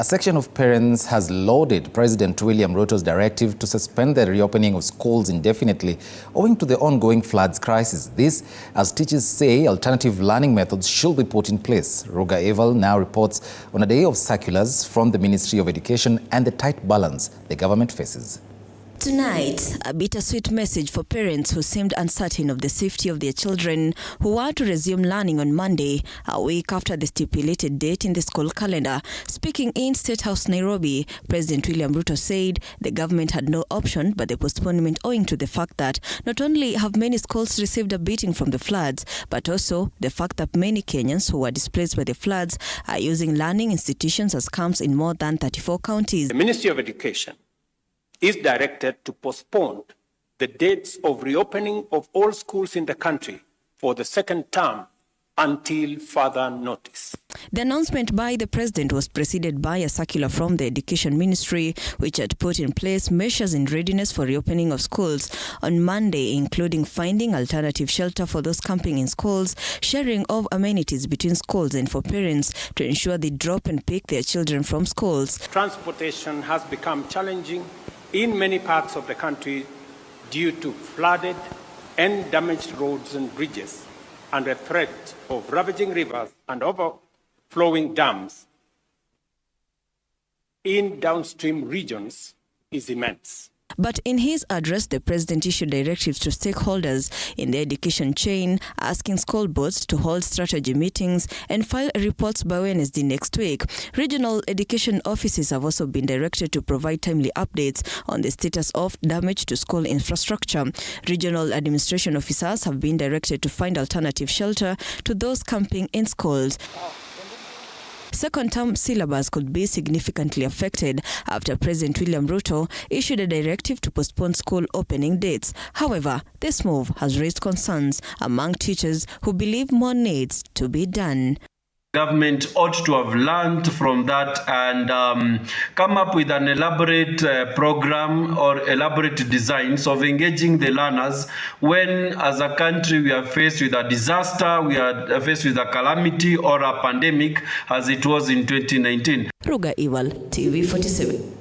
A section of parents has lauded President William Ruto's directive to suspend the reopening of schools indefinitely owing to the ongoing floods crisis. This as teachers say alternative learning methods should be put in place. GOtv now reports on a day of circulars from the Ministry of Education and the tight balance the government faces. Tonight, a bittersweet message for parents who seemed uncertain of the safety of their children who were to resume learning on Monday, a week after the stipulated date in the school calendar. Speaking in State House, Nairobi, President William Ruto said the government had no option but the postponement owing to the fact that not only have many schools received a beating from the floods, but also the fact that many Kenyans who were displaced by the floods are using learning institutions as camps in more than 34 counties. The Ministry of Education is directed to postpone the dates of reopening of all schools in the country for the second term until further notice. The announcement by the president was preceded by a circular from the Education Ministry, which had put in place measures in readiness for reopening of schools on Monday, including finding alternative shelter for those camping in schools, sharing of amenities between schools, and for parents to ensure they drop and pick their children from schools. Transportation has become challenging in many parts of the country due to flooded and damaged roads and bridges, and the threat of ravaging rivers and overflowing dams in downstream regions is immense. But in his address, the president issued directives to stakeholders in the education chain, asking school boards to hold strategy meetings and file reports by Wednesday next week. Regional education offices have also been directed to provide timely updates on the status of damage to school infrastructure. Regional administration officers have been directed to find alternative shelter to those camping in schools. Second-term syllabus could be significantly affected after President William Ruto issued a directive to postpone school opening dates. However, this move has raised concerns among teachers who believe more needs to be done. Government ought to have learned from that and come up with an elaborate program or elaborate designs of engaging the learners when, as a country, we are faced with a disaster, we are faced with a calamity or a pandemic, as it was in 2019. GOtv, TV 47.